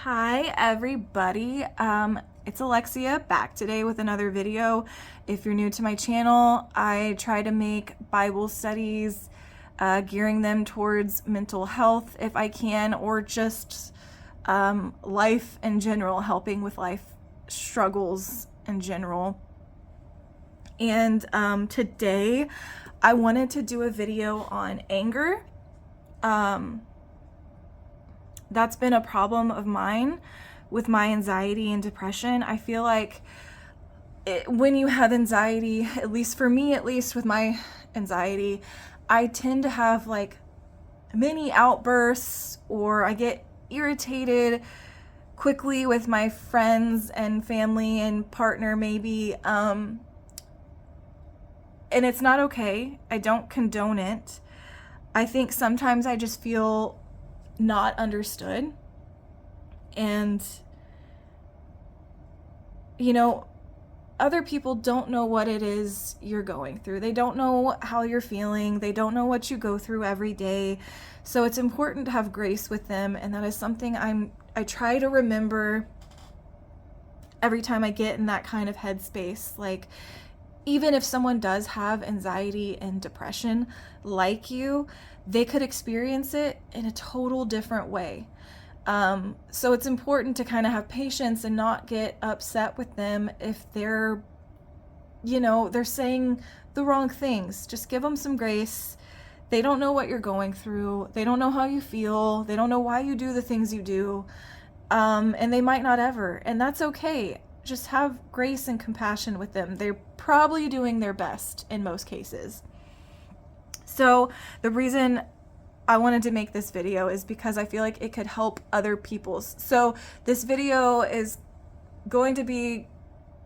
Hi everybody, it's Alexia back today with another video. If you're new to my channel, I try to make Bible studies, gearing them towards mental health if I can, or just life in general, helping with life struggles in general. And today I wanted to do a video on anger. That's been a problem of mine with my anxiety and depression. I feel like when you have anxiety, at least for me, at least with my anxiety, I tend to have like mini outbursts, or I get irritated quickly with my friends and family and partner maybe. And it's not okay. I don't condone it. I think sometimes I just feel not understood, and other people don't know what it is you're going through. They don't know how you're feeling. They don't know what you go through every day. So it's important to have grace with them, and that is something I try to remember every time I get in that kind of headspace. Like, even if someone does have anxiety and depression like you, they could experience it in a total different way. So it's important to kind of have patience and not get upset with them if they're saying the wrong things. Just give them some grace. They don't know what you're going through. They don't know how you feel. They don't know why you do the things you do. And they might not ever. And that's okay. Just have grace and compassion with them. They're probably doing their best in most cases. So the reason I wanted to make this video is because I feel like it could help other people's. So this video is going to be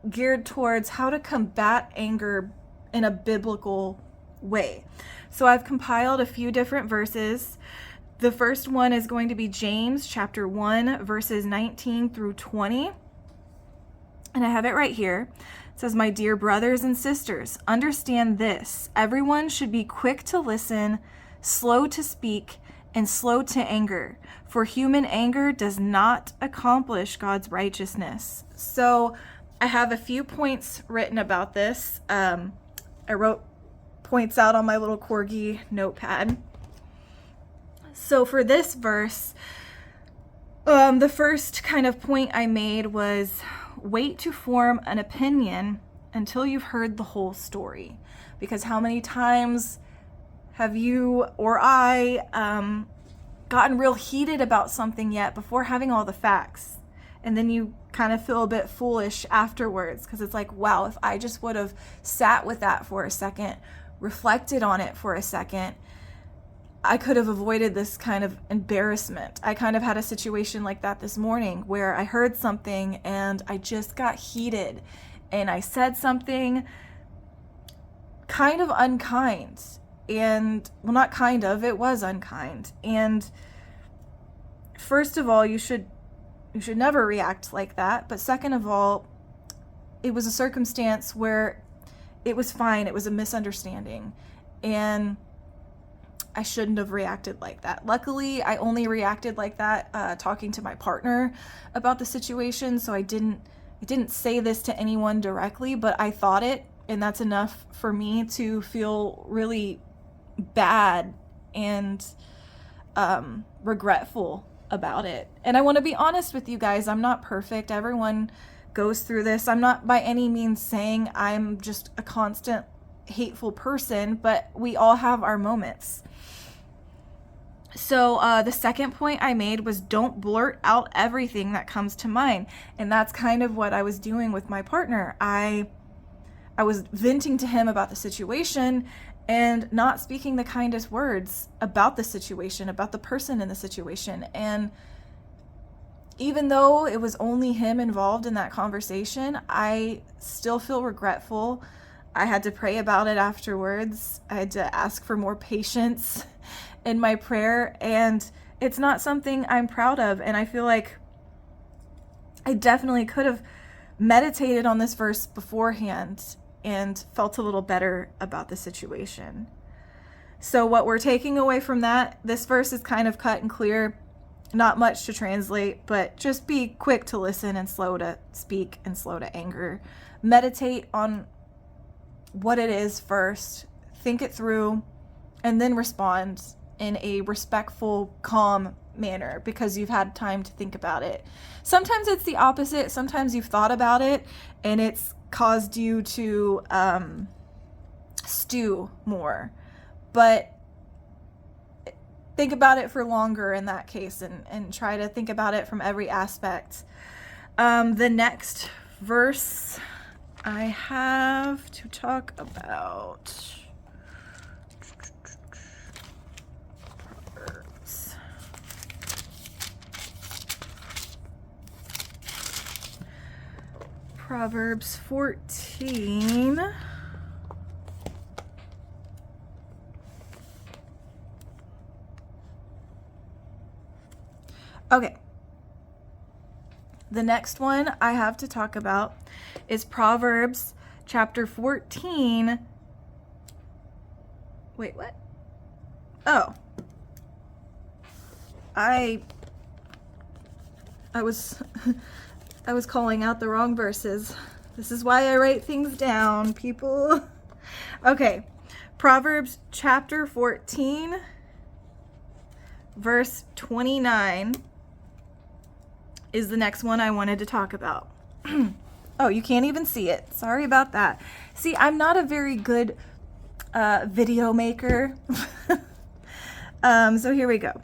geared towards how to combat anger in a biblical way. So I've compiled a few different verses. The first one is going to be James chapter 1, verses 19 through 20. And I have it right here. It says, "My dear brothers and sisters, understand this. Everyone should be quick to listen, slow to speak, and slow to anger. For human anger does not accomplish God's righteousness." So I have a few points written about this. I wrote points out on my little corgi notepad. So for this verse, the first kind of point I made was, wait to form an opinion until you've heard the whole story. Because how many times have you or I gotten real heated about something yet before having all the facts? And then you kind of feel a bit foolish afterwards, because it's like, wow, if I just would have sat with that for a second, reflected on it for a second, I could have avoided this kind of embarrassment. I kind of had a situation like that this morning where I heard something and I just got heated, and I said something kind of unkind. And, well, not kind of, it was unkind. And first of all, you should never react like that. But second of all, it was a circumstance where it was fine. It was a misunderstanding. And I shouldn't have reacted like that. Luckily, I only reacted like that talking to my partner about the situation. So I didn't say this to anyone directly, but I thought it, and that's enough for me to feel really bad and regretful about it. And I want to be honest with you guys. I'm not perfect. Everyone goes through this. I'm not by any means saying I'm just a constant hateful person, but we all have our moments. So the second point I made was, don't blurt out everything that comes to mind. And that's kind of what I was doing with my partner. I was venting to him about the situation and not speaking the kindest words about the situation, about the person in the situation. And even though it was only him involved in that conversation, I still feel regretful. I had to pray about it afterwards. I had to ask for more patience in my prayer, and it's not something I'm proud of. And I feel like I definitely could have meditated on this verse beforehand and felt a little better about the situation. So what we're taking away from that, this verse is kind of cut and clear. Not much to translate, but just be quick to listen and slow to speak and slow to anger. Meditate on what it is first, think it through, and then respond in a respectful, calm manner because you've had time to think about it. Sometimes it's the opposite. Sometimes you've thought about it and it's caused you to stew more. But think about it for longer in that case and try to think about it from every aspect. The next verse I have to talk about. Proverbs 14. Okay. The next one I have to talk about is Proverbs chapter 14. Wait, what? Oh. I was I was calling out the wrong verses. This is why I write things down, people. Okay. Proverbs chapter 14, verse 29 is the next one I wanted to talk about. Oh, you can't even see it. Sorry about that. See, I'm not a very good video maker. So here we go.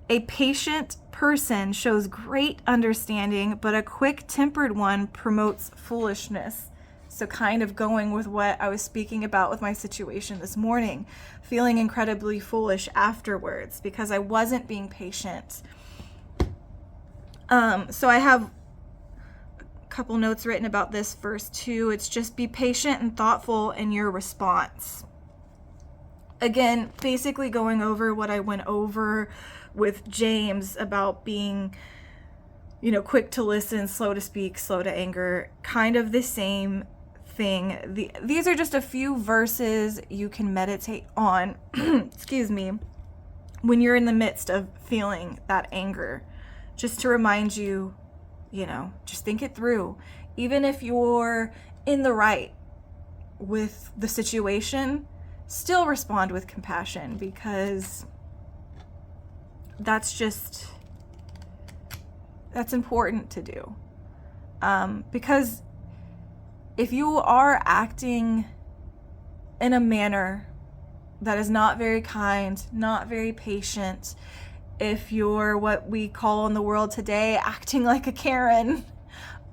A patient person shows great understanding, but a quick-tempered one promotes foolishness. So kind of going with what I was speaking about with my situation this morning, feeling incredibly foolish afterwards because I wasn't being patient. So I have a couple notes written about this verse too. It's just be patient and thoughtful in your response. Again, basically going over what I went over with James about being, quick to listen, slow to speak, slow to anger, kind of the same thing. These are just a few verses you can meditate on, excuse me, when you're in the midst of feeling that anger. Just to remind you, just think it through. Even if you're in the right with the situation, still respond with compassion because that's important to do. Because if you are acting in a manner that is not very kind, not very patient, if you're what we call in the world today acting like a Karen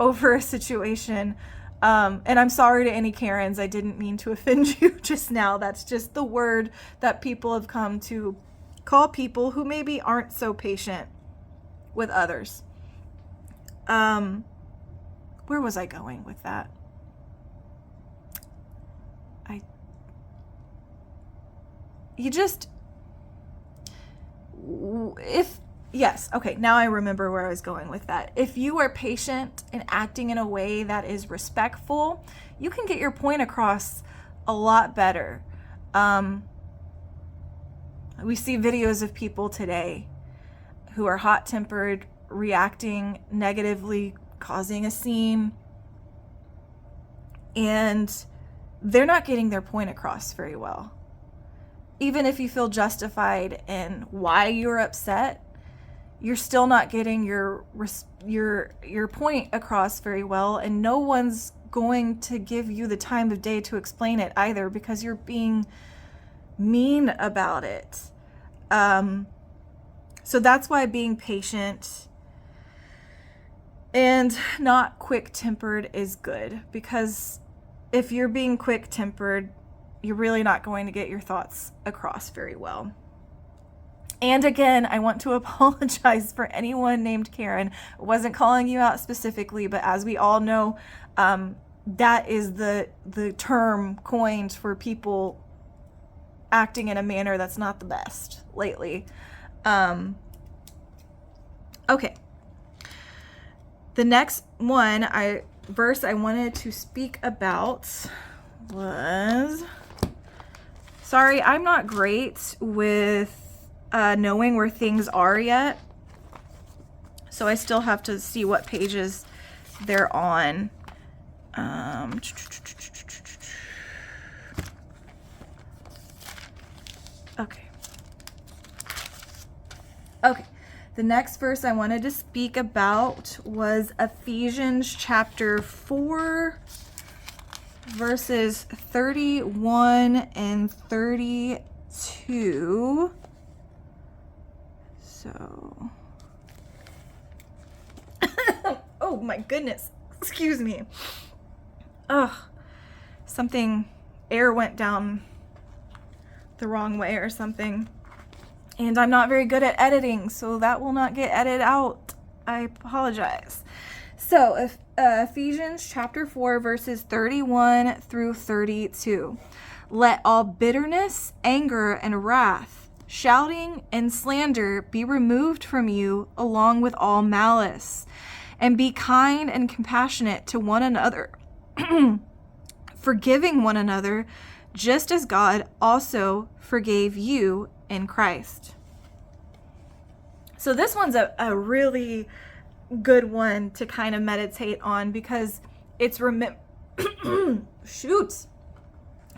over a situation, and I'm sorry to any Karens, I didn't mean to offend you just now. That's just the word that people have come to call people who maybe aren't so patient with others. Where was I going with that? Okay, now I remember where I was going with that. If you are patient and acting in a way that is respectful, you can get your point across a lot better. We see videos of people today who are hot-tempered, reacting negatively, causing a scene, and they're not getting their point across very well. Even if you feel justified in why you're upset, you're still not getting your point across very well, and no one's going to give you the time of day to explain it either because you're being mean about it. So that's why being patient and not quick-tempered is good, because if you're being quick-tempered, you're really not going to get your thoughts across very well. And again, I want to apologize for anyone named Karen. I wasn't calling you out specifically, but as we all know, that is the term coined for people acting in a manner that's not the best lately. Okay. The next verse I wanted to speak about was... Sorry, I'm not great with knowing where things are yet. So I still have to see what pages they're on. Okay. Okay. The next verse I wanted to speak about was Ephesians chapter 4, verses 31 and 32. So, oh my goodness, excuse me. Ugh, air went down the wrong way or something. And I'm not very good at editing, so that will not get edited out. I apologize. So, Ephesians chapter 4, verses 31 through 32. Let all bitterness, anger, and wrath, shouting, and slander be removed from you, along with all malice. And be kind and compassionate to one another, forgiving one another, just as God also forgave you in Christ. So this one's a really good one to kind of meditate on, because it's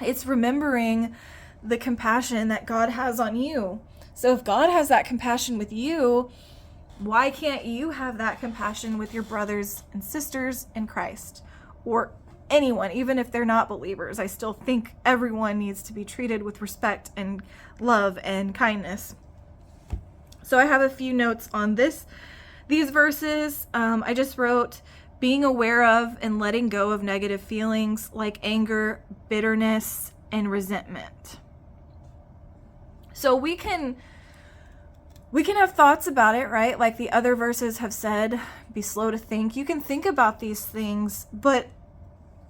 it's remembering the compassion that God has on you. So if God has that compassion with you, why can't you have that compassion with your brothers and sisters in Christ, or anyone, even if they're not believers? I still think everyone needs to be treated with respect and love and kindness. So I have a few notes on these verses. I just wrote, being aware of and letting go of negative feelings like anger, bitterness, and resentment. So we can have thoughts about it, right? Like the other verses have said, be slow to think. You can think about these things, but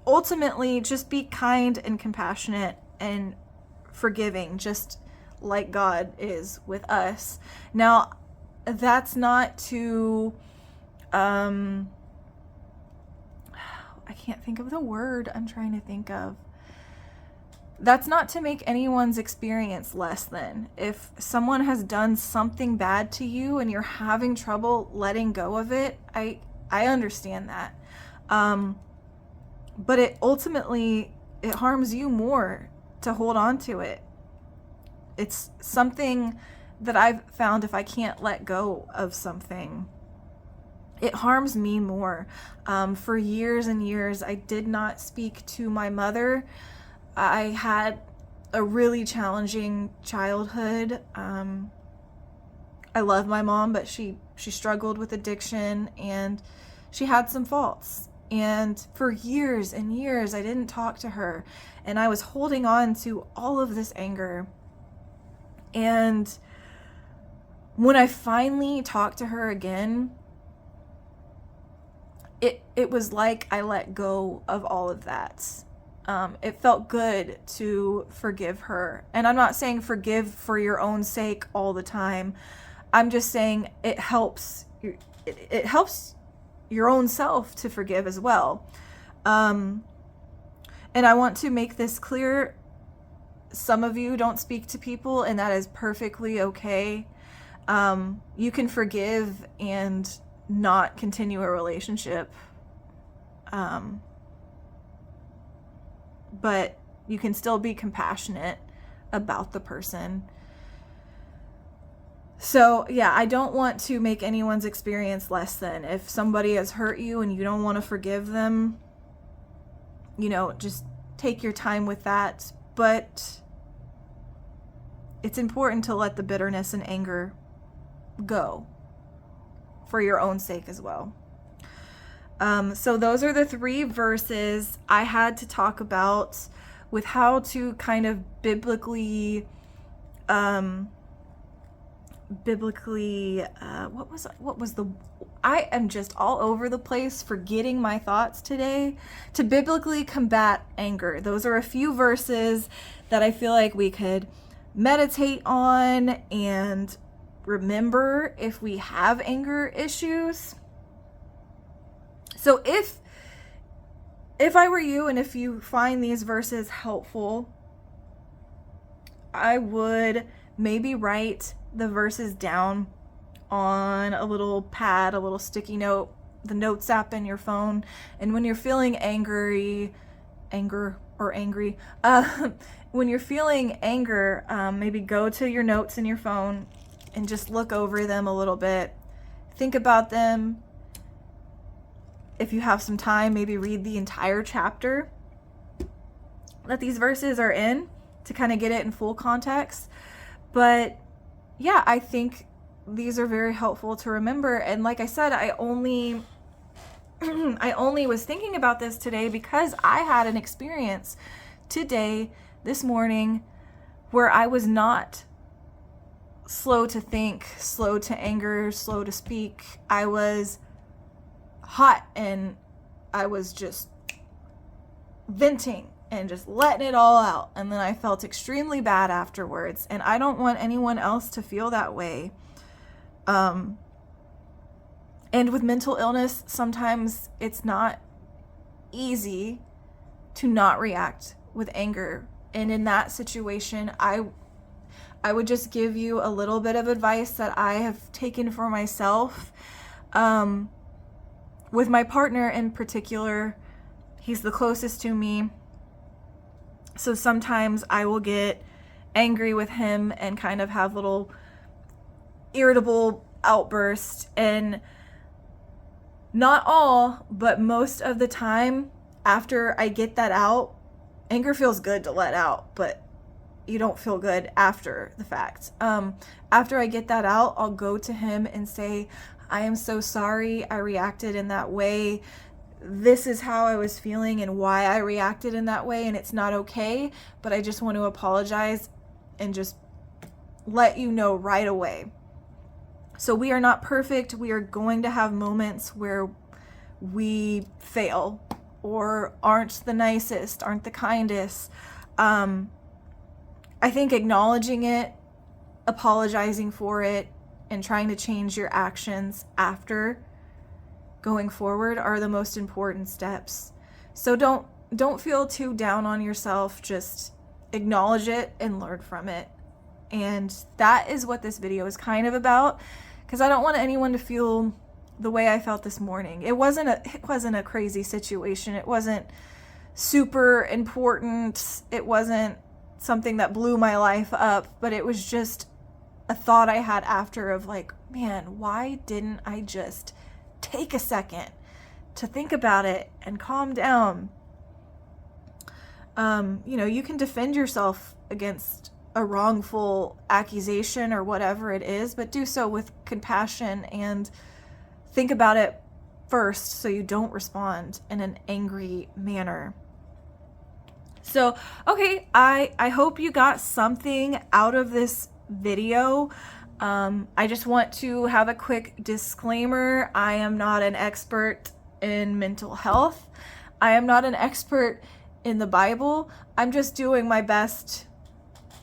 ultimately just be kind and compassionate and forgiving, just like God is with us. Now, that's not to, I can't think of the word I'm trying to think of. That's not to make anyone's experience less than. If someone has done something bad to you and you're having trouble letting go of it, I understand that. But it harms you more to hold on to it. It's something that I've found, if I can't let go of something, it harms me more. For years and years, I did not speak to my mother. I had a really challenging childhood. I love my mom, but she struggled with addiction and she had some faults. And for years and years, I didn't talk to her, and I was holding on to all of this anger. And when I finally talked to her again, it was like I let go of all of that. It felt good to forgive her. And I'm not saying forgive for your own sake all the time. I'm just saying it helps your own self to forgive as well. And I want to make this clear. Some of you don't speak to people, and that is perfectly okay. You can forgive and not continue a relationship. But you can still be compassionate about the person. So yeah, I don't want to make anyone's experience less than. If somebody has hurt you and you don't want to forgive them, just take your time with that. But it's important to let the bitterness and anger go for your own sake as well. So those are the 3 verses I had to talk about with how to kind of biblically, what was the, I am just all over the place forgetting my thoughts today. To biblically combat anger. Those are a few verses that I feel like we could meditate on and remember if we have anger issues. So if I were you, and if you find these verses helpful, I would maybe write the verses down on a little pad, a little sticky note, the notes app in your phone. And when you're feeling angry, when you're feeling anger, maybe go to your notes in your phone and just look over them a little bit. Think about them. If you have some time, maybe read the entire chapter that these verses are in to kind of get it in full context. But yeah, I think these are very helpful to remember. And like I said, I only was thinking about this today because I had an experience today, this morning, where I was not slow to think, slow to anger, slow to speak. I was hot and I was just venting and just letting it all out. And then I felt extremely bad afterwards. And I don't want anyone else to feel that way. And with mental illness, sometimes it's not easy to not react with anger. And in that situation, I would just give you a little bit of advice that I have taken for myself. With my partner in particular, he's the closest to me. So sometimes I will get angry with him and kind of have little irritable outbursts. And not all, but most of the time after I get that out, anger feels good to let out, but you don't feel good after the fact. After I get that out, I'll go to him and say, I am so sorry I reacted in that way. This is how I was feeling and why I reacted in that way, and it's not okay, but I just want to apologize and just let you know right away. So we are not perfect. We are going to have moments where we fail or aren't the nicest, aren't the kindest. I think acknowledging it, apologizing for it, and trying to change your actions after going forward are the most important steps. So don't feel too down on yourself. Just acknowledge it and learn from it. And that is what this video is kind of about, because I don't want anyone to feel the way I felt this morning. It wasn't a crazy situation. It wasn't super important. It wasn't something that blew my life up, but it was just a thought I had after of like, man, why didn't I just take a second to think about it and calm down? You can defend yourself against a wrongful accusation or whatever it is, but do so with compassion and think about it first so you don't respond in an angry manner. So, okay, I hope you got something out of this video. I just want to have a quick disclaimer. I am not an expert in mental health. I am not an expert in the Bible. I'm just doing my best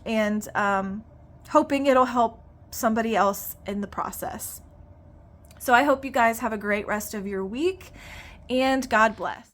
and hoping it'll help somebody else in the process. So I hope you guys have a great rest of your week, and God bless.